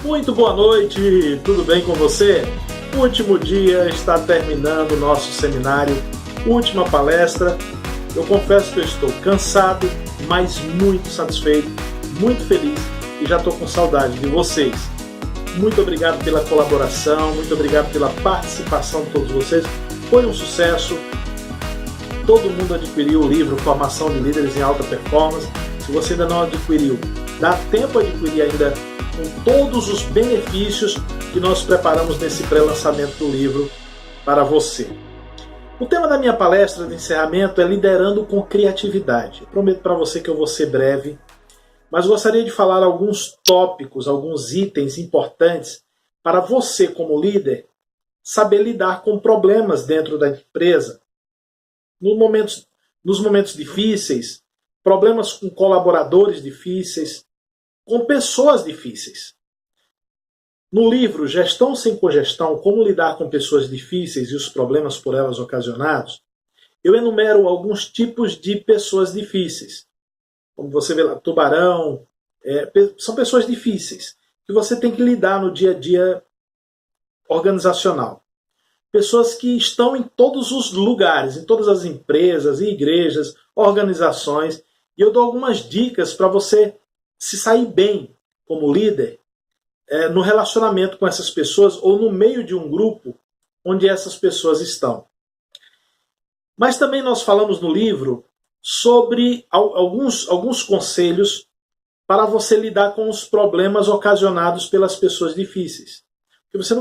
Muito boa noite, tudo bem com você? Último dia, está terminando o nosso seminário, última palestra. Eu confesso que eu estou cansado, mas muito satisfeito, muito feliz e já estou com saudade de vocês. Muito obrigado pela colaboração, muito obrigado pela participação de todos vocês. Foi um sucesso. Todo mundo adquiriu o livro Formação de Líderes em Alta Performance. Se você ainda não adquiriu, dá tempo de adquirir ainda com todos os benefícios que nós preparamos nesse pré-lançamento do livro para você. O tema da minha palestra de encerramento é Liderando com Criatividade. Eu prometo para você que eu vou ser breve, mas gostaria de falar alguns tópicos, alguns itens importantes para você, como líder, saber lidar com problemas dentro da empresa. Nos momentos difíceis, problemas com colaboradores difíceis, com pessoas difíceis. No livro Gestão sem Cogestão, Como Lidar com Pessoas Difíceis e os Problemas por Elas Ocasionados, eu enumero alguns tipos de pessoas difíceis. Como você vê lá, tubarão, são pessoas difíceis, que você tem que lidar no dia a dia organizacional. Pessoas que estão em todos os lugares, em todas as empresas, igrejas, organizações, e eu dou algumas dicas para você se sair bem como líder no relacionamento com essas pessoas ou no meio de um grupo onde essas pessoas estão. Mas também nós falamos no livro sobre alguns conselhos para você lidar com os problemas ocasionados pelas pessoas difíceis. Porque você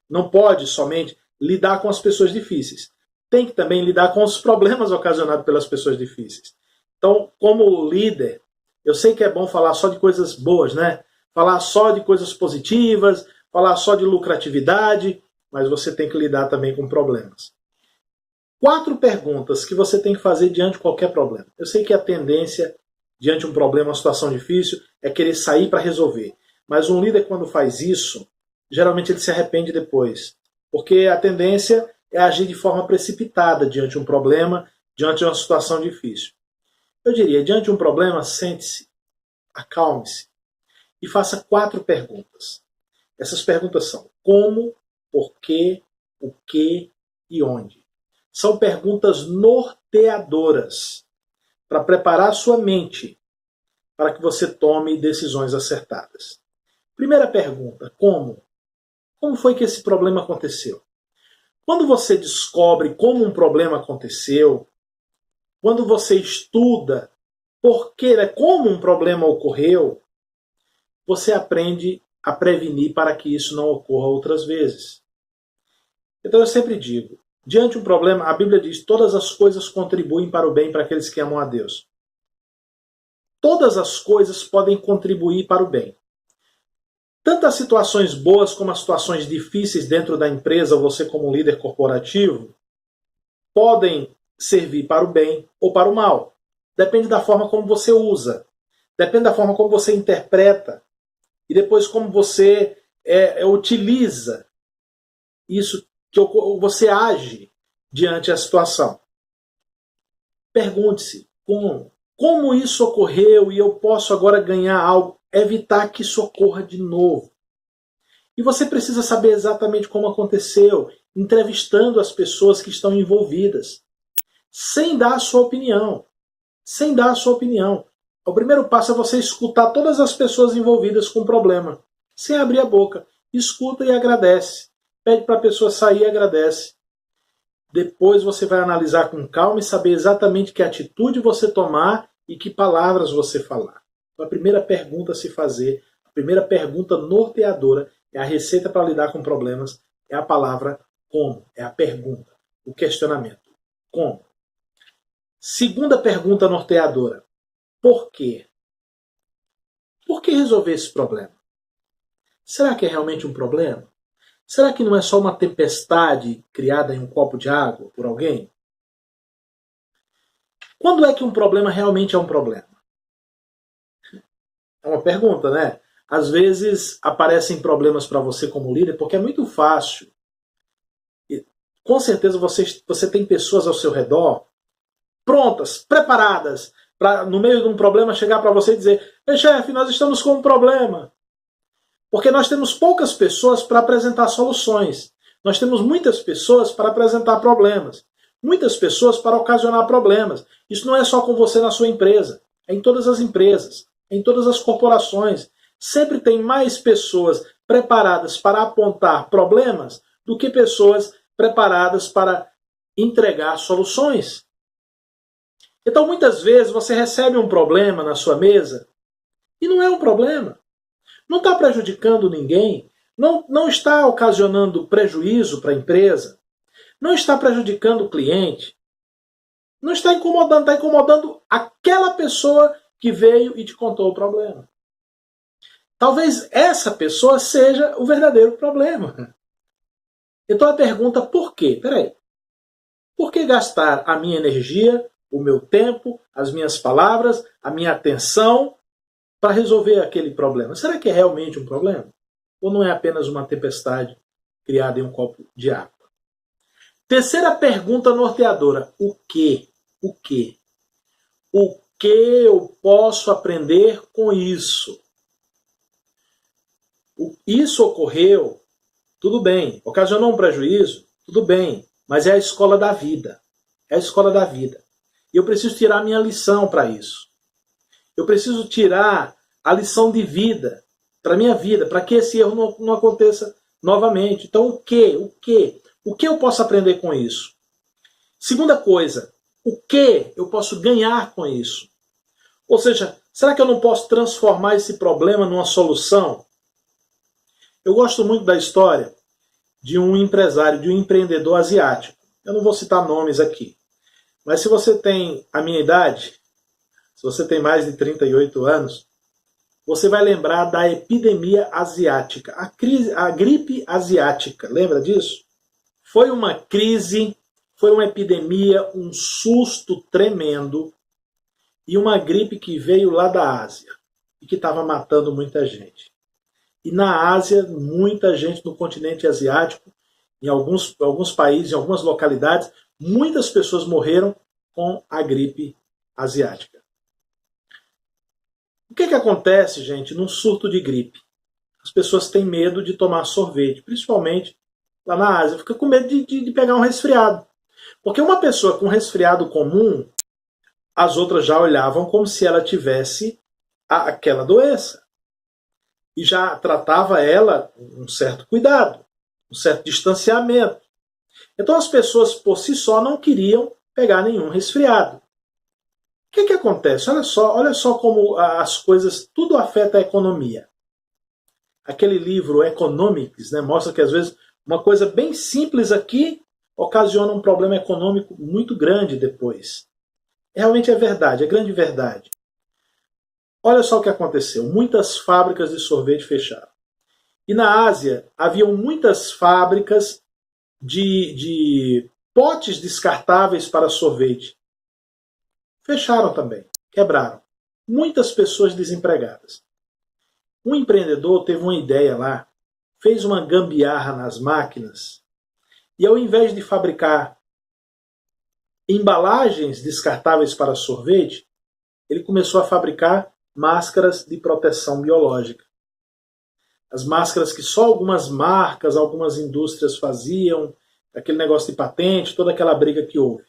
não pode somente lidar com as pessoas difíceis. Tem que também lidar com os problemas ocasionados pelas pessoas difíceis. Então, como líder, eu sei que é bom falar só de coisas boas, né? Falar só de coisas positivas, falar só de lucratividade, mas você tem que lidar também com problemas. 4 perguntas que você tem que fazer diante de qualquer problema. Eu sei que a tendência, diante de um problema, uma situação difícil, é querer sair para resolver. Mas um líder, quando faz isso, geralmente ele se arrepende depois. Porque a tendência é agir de forma precipitada diante de um problema, diante de uma situação difícil. Eu diria, diante de um problema, sente-se, acalme-se e faça 4 perguntas. Essas perguntas são como, por quê, o que e onde. São perguntas norteadoras para preparar sua mente para que você tome decisões acertadas. Primeira pergunta, como? Como foi que esse problema aconteceu? Quando você descobre como um problema aconteceu, quando você estuda como um problema ocorreu, você aprende a prevenir para que isso não ocorra outras vezes. Então eu sempre digo, diante de um problema, a Bíblia diz, todas as coisas contribuem para o bem para aqueles que amam a Deus. Todas as coisas podem contribuir para o bem. Tanto as situações boas como as situações difíceis dentro da empresa, você como líder corporativo, podem servir para o bem ou para o mal. Depende da forma como você usa. Depende da forma como você interpreta. E depois como você utiliza isso, que você age diante da situação. Pergunte-se como isso ocorreu e eu posso agora ganhar algo, evitar que isso ocorra de novo. E você precisa saber exatamente como aconteceu, entrevistando as pessoas que estão envolvidas, sem dar a sua opinião. Sem dar a sua opinião. O primeiro passo é você escutar todas as pessoas envolvidas com o problema, sem abrir a boca. Escuta e agradece. Pede para a pessoa sair e agradece. Depois você vai analisar com calma e saber exatamente que atitude você tomar e que palavras você falar. Então, a primeira pergunta a se fazer, a primeira pergunta norteadora, é a receita para lidar com problemas, é a palavra como, é a pergunta, o questionamento. Como? Segunda pergunta norteadora, por quê? Por que resolver esse problema? Será que é realmente um problema? Será que não é só uma tempestade criada em um copo de água por alguém? Quando é que um problema realmente é um problema? É uma pergunta, né? Às vezes aparecem problemas para você como líder porque é muito fácil. E, com certeza você tem pessoas ao seu redor prontas, preparadas, para no meio de um problema chegar para você e dizer: "Ei, chefe, nós estamos com um problema." Porque nós temos poucas pessoas para apresentar soluções. Nós temos muitas pessoas para apresentar problemas. Muitas pessoas para ocasionar problemas. Isso não é só com você na sua empresa. É em todas as empresas, em todas as corporações. Sempre tem mais pessoas preparadas para apontar problemas do que pessoas preparadas para entregar soluções. Então, muitas vezes, você recebe um problema na sua mesa e não é um problema. Não está prejudicando ninguém, não está ocasionando prejuízo para a empresa, não está prejudicando o cliente, não está incomodando aquela pessoa que veio e te contou o problema. Talvez essa pessoa seja o verdadeiro problema. Então a pergunta, por quê? Peraí. Por que gastar a minha energia, o meu tempo, as minhas palavras, a minha atenção para resolver aquele problema? Será que é realmente um problema? Ou não é apenas uma tempestade criada em um copo de água? Terceira pergunta norteadora. O quê? O quê? O que eu posso aprender com isso? Isso ocorreu, tudo bem. Ocasionou um prejuízo? Tudo bem. Mas é a escola da vida. É a escola da vida. E eu preciso tirar a minha lição para isso. Eu preciso tirar a lição de vida para a minha vida, para que esse erro não aconteça novamente. Então, o quê? O quê? O que eu posso aprender com isso? Segunda coisa, o que eu posso ganhar com isso? Ou seja, será que eu não posso transformar esse problema numa solução? Eu gosto muito da história de um empresário, de um empreendedor asiático. Eu não vou citar nomes aqui. Mas se você tem a minha idade, se você tem mais de 38 anos, você vai lembrar da epidemia asiática, a gripe asiática. Lembra disso? Foi uma crise, foi uma epidemia, um susto tremendo e uma gripe que veio lá da Ásia e que estava matando muita gente. E na Ásia, muita gente no continente asiático, em alguns países, em algumas localidades, muitas pessoas morreram com a gripe asiática. O que acontece, gente, num surto de gripe? As pessoas têm medo de tomar sorvete, principalmente lá na Ásia. Fica com medo de pegar um resfriado. Porque uma pessoa com resfriado comum, as outras já olhavam como se ela tivesse aquela doença. E já tratava ela com um certo cuidado, um certo distanciamento. Então as pessoas por si só não queriam pegar nenhum resfriado. O que acontece? Olha só como as coisas, tudo afeta a economia. Aquele livro Economics, né, mostra que às vezes uma coisa bem simples aqui ocasiona um problema econômico muito grande depois. Realmente é verdade, é grande verdade. Olha só o que aconteceu. Muitas fábricas de sorvete fecharam. E na Ásia, haviam muitas fábricas de potes descartáveis para sorvete. Fecharam também, quebraram. Muitas pessoas desempregadas. Um empreendedor teve uma ideia lá, fez uma gambiarra nas máquinas, e ao invés de fabricar embalagens descartáveis para sorvete, ele começou a fabricar máscaras de proteção biológica. As máscaras que só algumas marcas, algumas indústrias faziam, aquele negócio de patente, toda aquela briga que houve.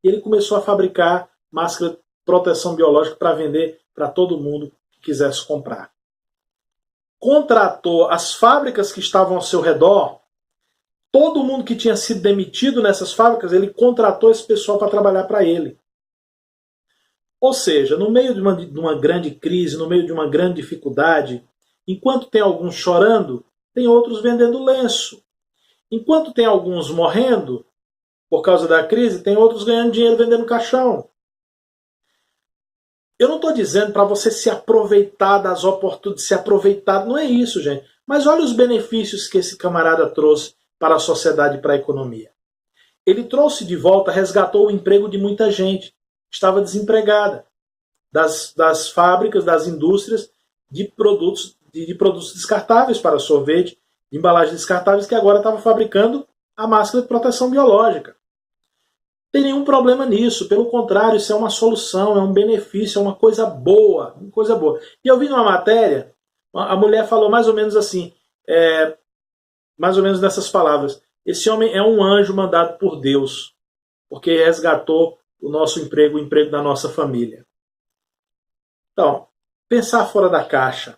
E ele começou a fabricar máscara de proteção biológica para vender para todo mundo que quisesse comprar. Contratou as fábricas que estavam ao seu redor, todo mundo que tinha sido demitido nessas fábricas, ele contratou esse pessoal para trabalhar para ele. Ou seja, no meio de uma grande crise, no meio de uma grande dificuldade, enquanto tem alguns chorando, tem outros vendendo lenço. Enquanto tem alguns morrendo por causa da crise, tem outros ganhando dinheiro vendendo caixão. Eu não estou dizendo para você se aproveitar das oportunidades, se aproveitar, não é isso, gente. Mas olha os benefícios que esse camarada trouxe para a sociedade e para a economia. Ele trouxe de volta, resgatou o emprego de muita gente que estava desempregada, das fábricas, das indústrias de produtos descartáveis para sorvete, de embalagens descartáveis, que agora estava fabricando a máscara de proteção biológica. Não tem nenhum problema nisso, pelo contrário, isso é uma solução, é um benefício, é uma coisa boa, uma coisa boa. E eu vi numa matéria A mulher falou mais ou menos assim, mais ou menos nessas palavras: esse homem é um anjo mandado por Deus, porque resgatou o nosso emprego, o emprego da nossa família. Então, pensar fora da caixa,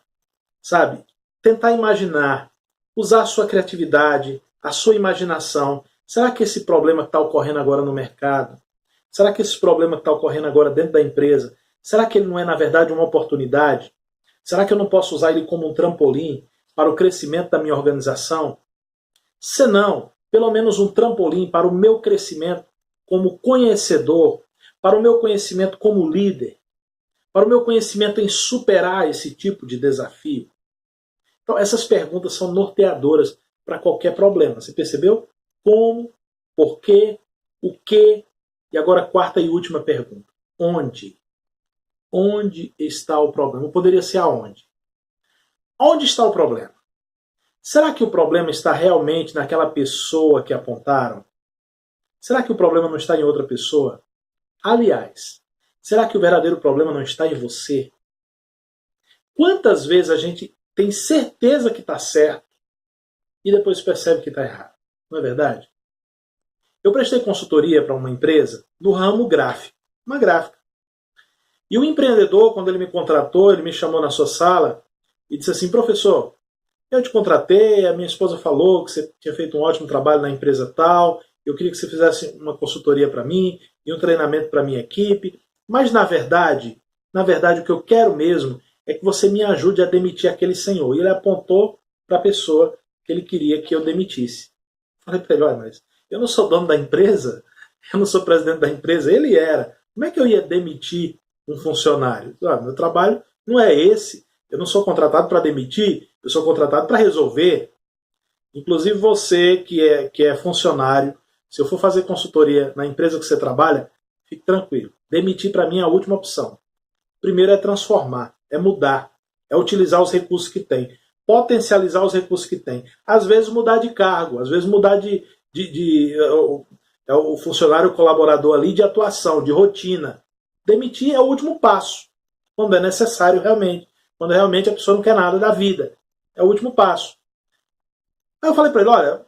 sabe? Tentar imaginar, usar a sua criatividade, a sua imaginação. Será que esse problema que está ocorrendo agora no mercado, será que esse problema que está ocorrendo agora dentro da empresa, será que ele não é, na verdade, uma oportunidade? Será que eu não posso usar ele como um trampolim para o crescimento da minha organização? Se não, pelo menos um trampolim para o meu crescimento como conhecedor, para o meu conhecimento como líder, para o meu conhecimento em superar esse tipo de desafio. Então, essas perguntas são norteadoras para qualquer problema. Você percebeu? Como, por quê, o quê, e agora a quarta e última pergunta. Onde? Onde está o problema? Poderia ser aonde? Onde está o problema? Será que o problema está realmente naquela pessoa que apontaram? Será que o problema não está em outra pessoa? Aliás, será que o verdadeiro problema não está em você? Quantas vezes a gente tem certeza que está certo e depois percebe que está errado? Não é verdade? Eu prestei consultoria para uma empresa no ramo gráfico, uma gráfica. E o empreendedor, quando ele me contratou, ele me chamou na sua sala e disse assim: professor, eu te contratei, a minha esposa falou que você tinha feito um ótimo trabalho na empresa tal, eu queria que você fizesse uma consultoria para mim e um treinamento para a minha equipe, mas na verdade o que eu quero mesmo é que você me ajude a demitir aquele senhor. E ele apontou para a pessoa que ele queria que eu demitisse. Falei para ele: olha, mas eu não sou dono da empresa, eu não sou presidente da empresa, ele era. Como é que eu ia demitir um funcionário? Meu trabalho não é esse. Eu não sou contratado para demitir, eu sou contratado para resolver. Inclusive você que é funcionário, se eu for fazer consultoria na empresa que você trabalha, fique tranquilo. Demitir para mim é a última opção. Primeiro é transformar, é mudar, é utilizar os recursos que tem, potencializar os recursos que tem. Às vezes mudar de cargo, às vezes mudar o funcionário colaborador ali de atuação, de rotina. Demitir é o último passo, quando é necessário realmente, quando realmente a pessoa não quer nada da vida. É o último passo. Aí eu falei para ele: olha,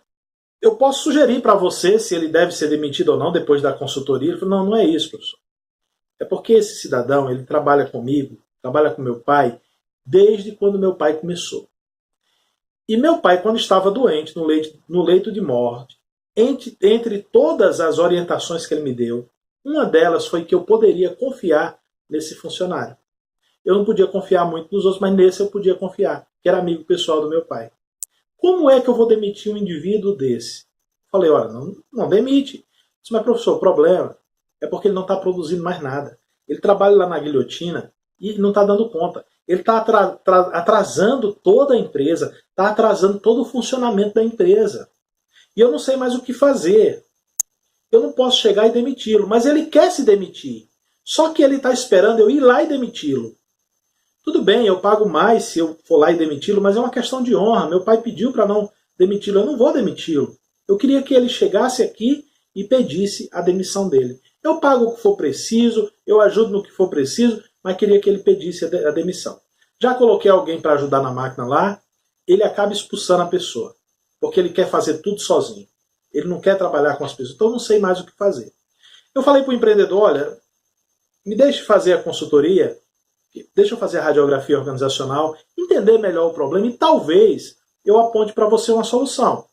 eu posso sugerir para você se ele deve ser demitido ou não depois da consultoria. Ele falou: não, não é isso, professor. É porque esse cidadão, ele trabalha comigo, trabalha com meu pai, desde quando meu pai começou. E meu pai, quando estava doente, no leito de morte, entre todas as orientações que ele me deu, uma delas foi que eu poderia confiar nesse funcionário. Eu não podia confiar muito nos outros, mas nesse eu podia confiar, que era amigo pessoal do meu pai. Como é que eu vou demitir um indivíduo desse? Falei: olha, não demite. Disse: mas professor, o problema é porque ele não está produzindo mais nada. Ele trabalha lá na guilhotina e não está dando conta. Ele está atrasando toda a empresa, está atrasando todo o funcionamento da empresa. E eu não sei mais o que fazer. Eu não posso chegar e demiti-lo, mas ele quer se demitir. Só que ele está esperando eu ir lá e demiti-lo. Tudo bem, eu pago mais se eu for lá e demiti-lo, mas é uma questão de honra. Meu pai pediu para não demiti-lo, eu não vou demiti-lo. Eu queria que ele chegasse aqui e pedisse a demissão dele. Eu pago o que for preciso, eu ajudo no que for preciso, mas queria que ele pedisse a demissão. Já coloquei alguém para ajudar na máquina lá, ele acaba expulsando a pessoa, porque ele quer fazer tudo sozinho. Ele não quer trabalhar com as pessoas, então eu não sei mais o que fazer. Eu falei para o empreendedor: olha, me deixe fazer a consultoria, deixa eu fazer a radiografia organizacional, entender melhor o problema e talvez eu aponte para você uma solução.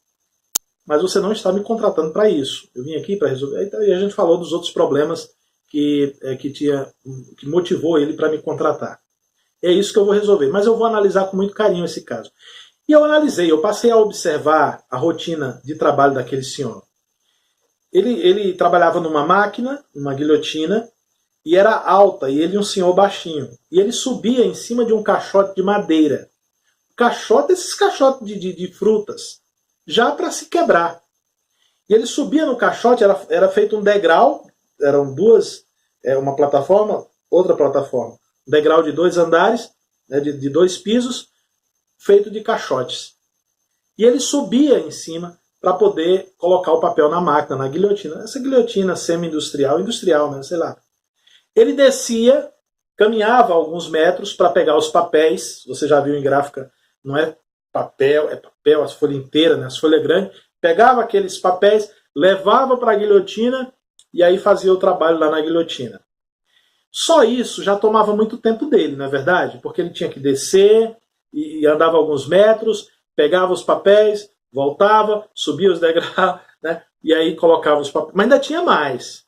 Mas você não está me contratando para isso. Eu vim aqui para resolver. E a gente falou dos outros problemas que motivou ele para me contratar. É isso que eu vou resolver. Mas eu vou analisar com muito carinho esse caso. E eu analisei, eu passei a observar a rotina de trabalho daquele senhor. Ele trabalhava numa máquina, numa guilhotina, e era alta, e ele um senhor baixinho. E ele subia em cima de um caixote de madeira. Caixote, esses caixotes de frutas, já para se quebrar. E ele subia no caixote, era feito um degrau, eram duas, uma plataforma, outra plataforma. Um degrau de 2 andares, né, de 2 pisos, feito de caixotes. E ele subia em cima para poder colocar o papel na máquina, na guilhotina. Essa guilhotina semi-industrial, industrial, né, sei lá. Ele descia, caminhava alguns metros para pegar os papéis. Você já viu em gráfica, não é papel, as folhas inteiras, né, as folhas grandes. Pegava aqueles papéis, levava para a guilhotina e aí fazia o trabalho lá na guilhotina. Só isso já tomava muito tempo dele, não é verdade? Porque ele tinha que descer e andava alguns metros, pegava os papéis, voltava, subia os degraus, né? E aí colocava os papéis. Mas ainda tinha mais.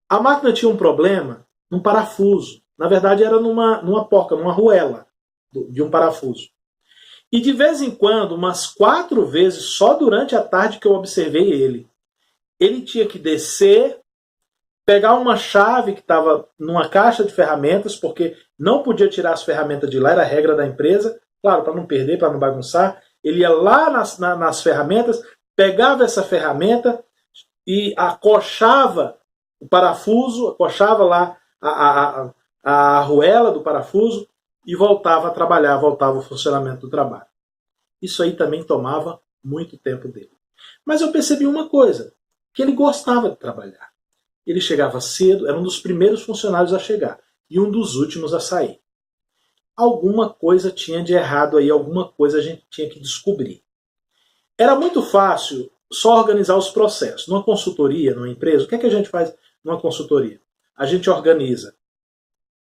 A máquina tinha um problema num parafuso. Na verdade era numa porca, numa arruela de um parafuso. E de vez em quando, umas 4 vezes, só durante a tarde que eu observei ele tinha que descer, pegar uma chave que estava numa caixa de ferramentas, porque não podia tirar as ferramentas de lá, era a regra da empresa, claro, para não perder, para não bagunçar. Ele ia lá nas ferramentas, pegava essa ferramenta e acochava o parafuso, acochava lá a arruela do parafuso e voltava a trabalhar, voltava ao funcionamento do trabalho. Isso aí também tomava muito tempo dele. Mas eu percebi uma coisa, que ele gostava de trabalhar. Ele chegava cedo, era um dos primeiros funcionários a chegar e um dos últimos a sair. Alguma coisa tinha de errado aí, alguma coisa a gente tinha que descobrir. Era muito fácil só organizar os processos. Numa consultoria, numa empresa, o que é que a gente faz numa consultoria? A gente organiza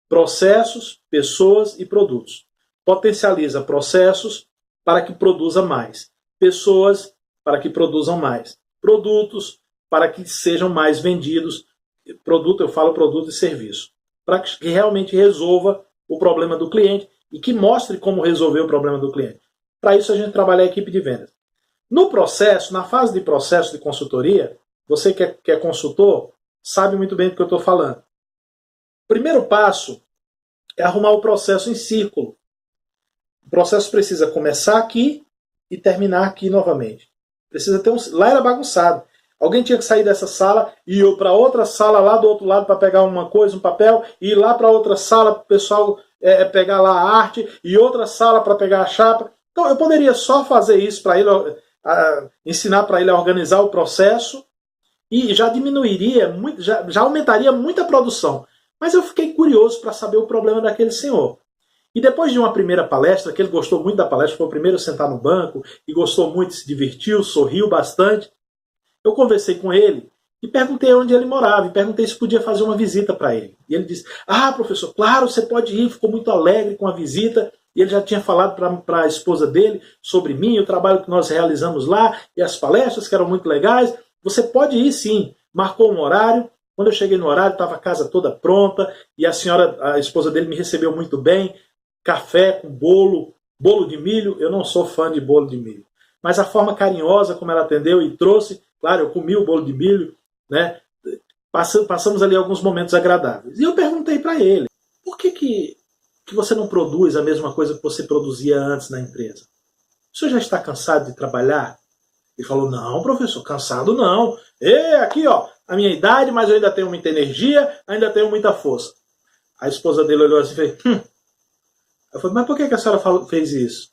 processos, pessoas e produtos. Potencializa processos para que produza mais. Pessoas para que produzam mais. Produtos para que sejam mais vendidos. Produto, eu falo produto e serviço. Para que realmente resolva o problema do cliente e que mostre como resolver o problema do cliente. Para isso a gente trabalha a equipe de vendas. No processo, na fase de processo de consultoria, você que é consultor, sabe muito bem do que eu estou falando. O primeiro passo é arrumar o processo em círculo. O processo precisa começar aqui e terminar aqui novamente. Precisa ter lá era bagunçado. Alguém tinha que sair dessa sala e ir para outra sala lá do outro lado para pegar uma coisa, um papel, e ir lá para outra sala para o pessoal pegar lá a arte, e outra sala para pegar a chapa. Então eu poderia só fazer isso para ele, ensinar para ele a organizar o processo, e já diminuiria, já aumentaria muito a produção. Mas eu fiquei curioso para saber o problema daquele senhor. E depois de uma primeira palestra, que ele gostou muito da palestra, foi o primeiro a sentar no banco, e gostou muito, se divertiu, sorriu bastante, eu conversei com ele e perguntei onde ele morava, e perguntei se podia fazer uma visita para ele. E ele disse, professor, claro, você pode ir, ficou muito alegre com a visita, e ele já tinha falado para a esposa dele sobre mim, o trabalho que nós realizamos lá, e as palestras que eram muito legais. Você pode ir sim. Marcou um horário. Quando eu cheguei no horário, estava a casa toda pronta, e a esposa dele me recebeu muito bem, café com bolo de milho. Eu não sou fã de bolo de milho, mas a forma carinhosa como ela atendeu e trouxe, claro, eu comi o bolo de milho, né? Passamos ali alguns momentos agradáveis. E eu perguntei para ele, por que você não produz a mesma coisa que você produzia antes na empresa? O senhor já está cansado de trabalhar? Ele falou, não, professor, cansado não. Aqui, ó, a minha idade, mas eu ainda tenho muita energia, ainda tenho muita força. A esposa dele olhou assim e fez, Eu falei, mas por que a senhora fez isso?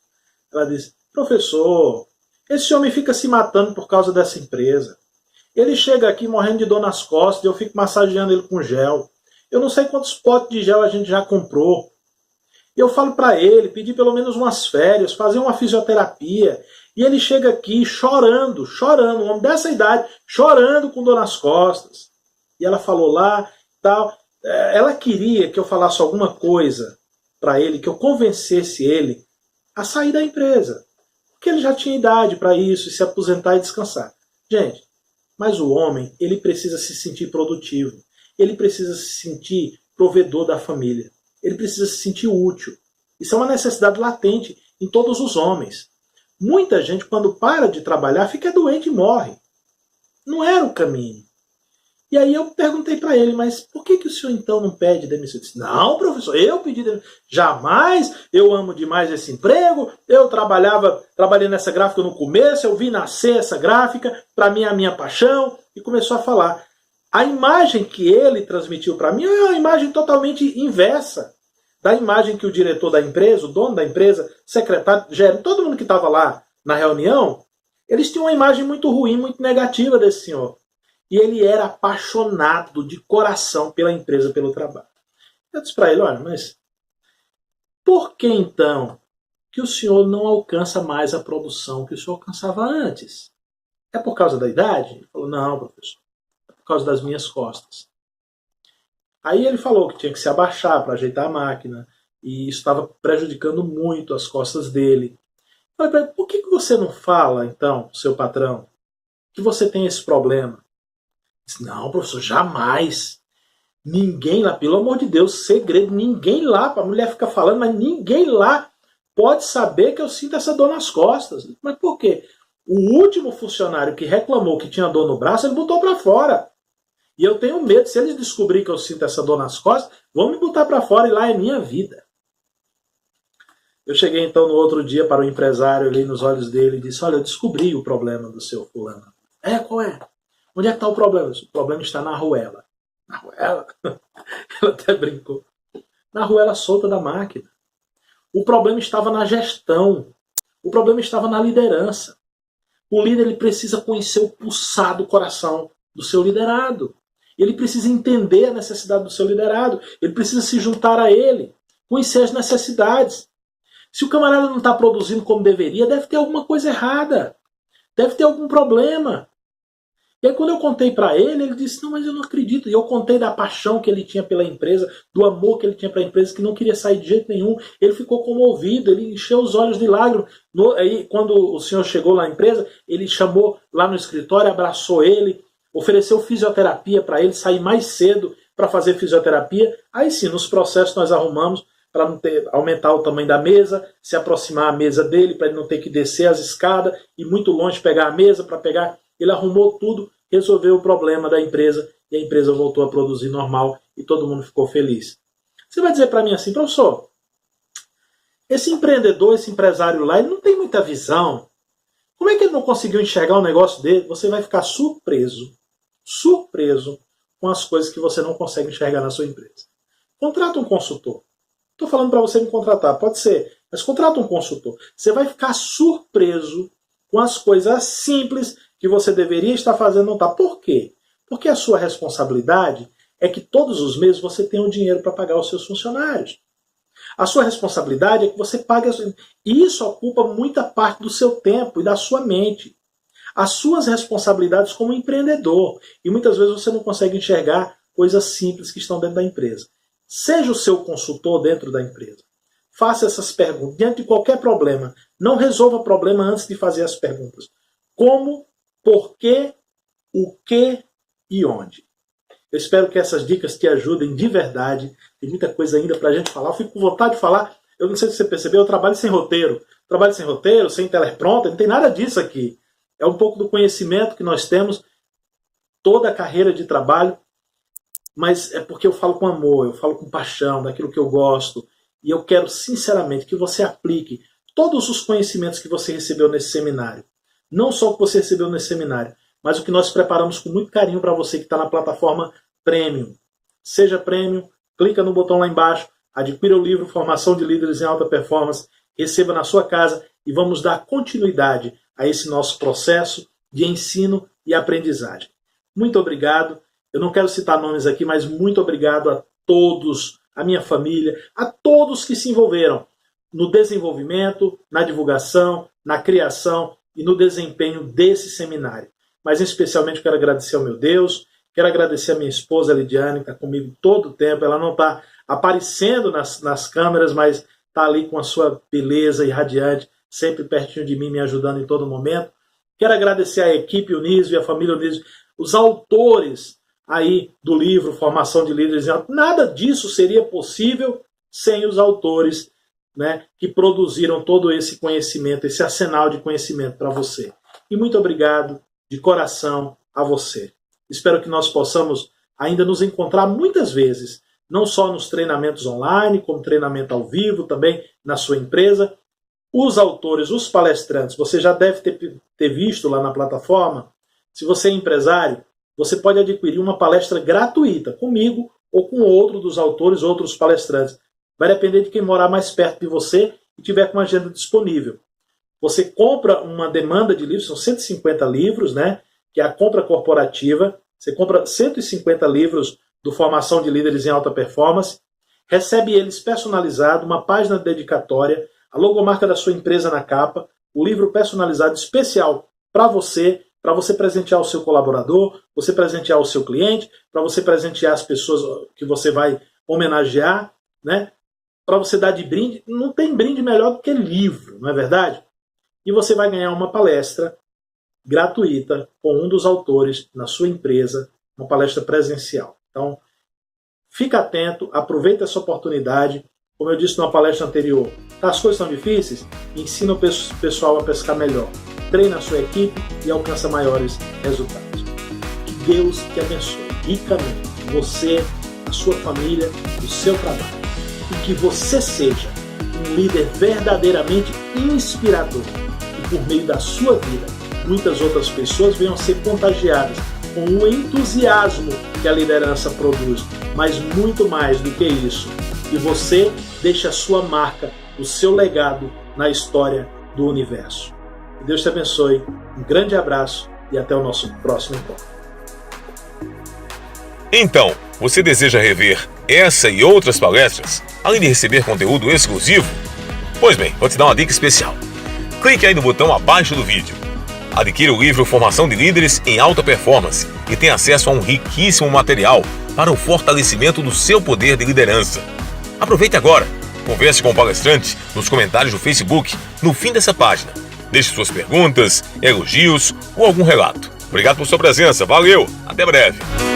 Ela disse, professor, esse homem fica se matando por causa dessa empresa. Ele chega aqui morrendo de dor nas costas e eu fico massageando ele com gel. Eu não sei quantos potes de gel a gente já comprou. Eu falo para ele pedir pelo menos umas férias, fazer uma fisioterapia. E ele chega aqui chorando, um homem dessa idade, chorando com dor nas costas. E ela falou lá, tal. Ela queria que eu falasse alguma coisa para ele, que eu convencesse ele a sair da empresa. Porque ele já tinha idade para isso, se aposentar e descansar. Gente, mas o homem, ele precisa se sentir produtivo. Ele precisa se sentir provedor da família. Ele precisa se sentir útil. Isso é uma necessidade latente em todos os homens. Muita gente, quando para de trabalhar, fica doente e morre. Não era o caminho. E aí eu perguntei para ele, mas por que o senhor então não pede demissão? Ele disse, não, professor, eu pedi demissão. Jamais, eu amo demais esse emprego, eu trabalhei nessa gráfica no começo, eu vi nascer essa gráfica, para mim é a minha paixão, e começou a falar. A imagem que ele transmitiu para mim é uma imagem totalmente inversa da imagem que o diretor da empresa, o dono da empresa, secretário, gerente, todo mundo que estava lá na reunião, eles tinham uma imagem muito ruim, muito negativa desse senhor. E ele era apaixonado de coração pela empresa, pelo trabalho. Eu disse para ele, olha, mas por que então que o senhor não alcança mais a produção que o senhor alcançava antes? É por causa da idade? Ele falou, não, professor, é por causa das minhas costas. Aí ele falou que tinha que se abaixar para ajeitar a máquina, e isso estava prejudicando muito as costas dele. Eu falei para ele, por que você não fala, então, seu patrão, que você tem esse problema? Ele disse, não, professor, jamais. Ninguém lá, pelo amor de Deus, segredo, ninguém lá, a mulher fica falando, mas ninguém lá pode saber que eu sinto essa dor nas costas. Mas por quê? O último funcionário que reclamou que tinha dor no braço, ele botou para fora. E eu tenho medo, se eles descobrirem que eu sinto essa dor nas costas, vão me botar para fora e lá é minha vida. Eu cheguei então no outro dia para o empresário, olhei nos olhos dele e disse, olha, eu descobri o problema do seu fulano. Qual é? Onde é que está o problema? O problema está na arruela. Na arruela? Ela até brincou. Na arruela solta da máquina. O problema estava na gestão. O problema estava na liderança. O líder ele precisa conhecer o pulsar do coração do seu liderado. Ele precisa entender a necessidade do seu liderado. Ele precisa se juntar a ele. Conhecer as necessidades. Se o camarada não está produzindo como deveria, deve ter alguma coisa errada. Deve ter algum problema. E aí quando eu contei para ele, ele disse, não, mas eu não acredito. E eu contei da paixão que ele tinha pela empresa, do amor que ele tinha pela empresa, que não queria sair de jeito nenhum. Ele ficou comovido, ele encheu os olhos de lágrimas. Aí quando o senhor chegou lá na empresa, ele chamou lá no escritório, abraçou ele, ofereceu fisioterapia para ele sair mais cedo para fazer fisioterapia. Aí sim, nos processos nós arrumamos para não aumentar o tamanho da mesa, se aproximar a mesa dele, para ele não ter que descer as escadas e muito longe pegar a mesa para pegar. Ele arrumou tudo, resolveu o problema da empresa e a empresa voltou a produzir normal e todo mundo ficou feliz. Você vai dizer para mim assim, professor, esse empreendedor, esse empresário lá, ele não tem muita visão. Como é que ele não conseguiu enxergar o negócio dele? Você vai ficar surpreso com as coisas que você não consegue enxergar na sua empresa. Contrata um consultor. Estou falando para você me contratar, pode ser, mas contrata um consultor. Você vai ficar surpreso com as coisas simples que você deveria estar fazendo não está. Por quê? Porque a sua responsabilidade é que todos os meses você tenha o dinheiro para pagar os seus funcionários. A sua responsabilidade é que você pague... E isso ocupa muita parte do seu tempo e da sua mente. As suas responsabilidades como empreendedor. E muitas vezes você não consegue enxergar coisas simples que estão dentro da empresa. Seja o seu consultor dentro da empresa. Faça essas perguntas. Diante de qualquer problema, não resolva o problema antes de fazer as perguntas. Como, por quê, o que e onde. Eu espero que essas dicas te ajudem de verdade. Tem muita coisa ainda para a gente falar. Eu fico com vontade de falar. Eu não sei se você percebeu, eu trabalho sem roteiro. Trabalho sem roteiro, sem teleprompter, não tem nada disso aqui. É um pouco do conhecimento que nós temos, toda a carreira de trabalho, mas é porque eu falo com amor, eu falo com paixão, daquilo que eu gosto. E eu quero, sinceramente, que você aplique todos os conhecimentos que você recebeu nesse seminário. Não só o que você recebeu nesse seminário, mas o que nós preparamos com muito carinho para você que está na plataforma Premium. Seja Premium, clica no botão lá embaixo, adquira o livro Formação de Líderes em Alta Performance, receba na sua casa e vamos dar continuidade a esse nosso processo de ensino e aprendizagem. Muito obrigado. Eu não quero citar nomes aqui, mas muito obrigado a todos, a minha família, a todos que se envolveram no desenvolvimento, na divulgação, na criação e no desempenho desse seminário. Mas especialmente quero agradecer ao meu Deus, quero agradecer a minha esposa Lidiane, que está comigo todo o tempo. Ela não está aparecendo nas câmeras, mas está ali com a sua beleza irradiante, sempre pertinho de mim, me ajudando em todo momento. Quero agradecer à equipe Unisio e à família Unisio, os autores aí do livro Formação de Líderes em Alta. Nada disso seria possível sem os autores, né, que produziram todo esse conhecimento, esse arsenal de conhecimento para você. E muito obrigado de coração a você. Espero que nós possamos ainda nos encontrar muitas vezes, não só nos treinamentos online, como treinamento ao vivo, também na sua empresa. Os autores, os palestrantes, você já deve ter visto lá na plataforma. Se você é empresário, você pode adquirir uma palestra gratuita comigo ou com outro dos autores, outros palestrantes. Vai depender de quem morar mais perto de você e tiver com uma agenda disponível. Você compra uma demanda de livros, são 150 livros, né? Que é a compra corporativa. Você compra 150 livros do Formação de Líderes em Alta Performance recebe eles personalizado, uma página dedicatória, a logomarca da sua empresa na capa, o livro personalizado especial para você presentear o seu colaborador, você presentear o seu cliente, para você presentear as pessoas que você vai homenagear, né? Para você dar de brinde. Não tem brinde melhor do que livro, não é verdade? E você vai ganhar uma palestra gratuita com um dos autores na sua empresa, uma palestra presencial. Então, fica atento, aproveita essa oportunidade. Como eu disse numa palestra anterior, as coisas são difíceis? Ensina o pessoal a pescar melhor. Treina a sua equipe e alcança maiores resultados. Que Deus te abençoe ricamente, você, a sua família, o seu trabalho. E que você seja um líder verdadeiramente inspirador. E por meio da sua vida, muitas outras pessoas venham a ser contagiadas com o entusiasmo que a liderança produz. Mas muito mais do que isso, que você deixe a sua marca, o seu legado na história do universo. Que Deus te abençoe, um grande abraço e até o nosso próximo encontro. Então, você deseja rever essa e outras palestras, além de receber conteúdo exclusivo? Pois bem, vou te dar uma dica especial. Clique aí no botão abaixo do vídeo. Adquira o livro Formação de Líderes em Alta Performance e tenha acesso a um riquíssimo material para o fortalecimento do seu poder de liderança. Aproveite agora, converse com o palestrante nos comentários do Facebook no fim dessa página. Deixe suas perguntas, elogios ou algum relato. Obrigado por sua presença, valeu, até breve!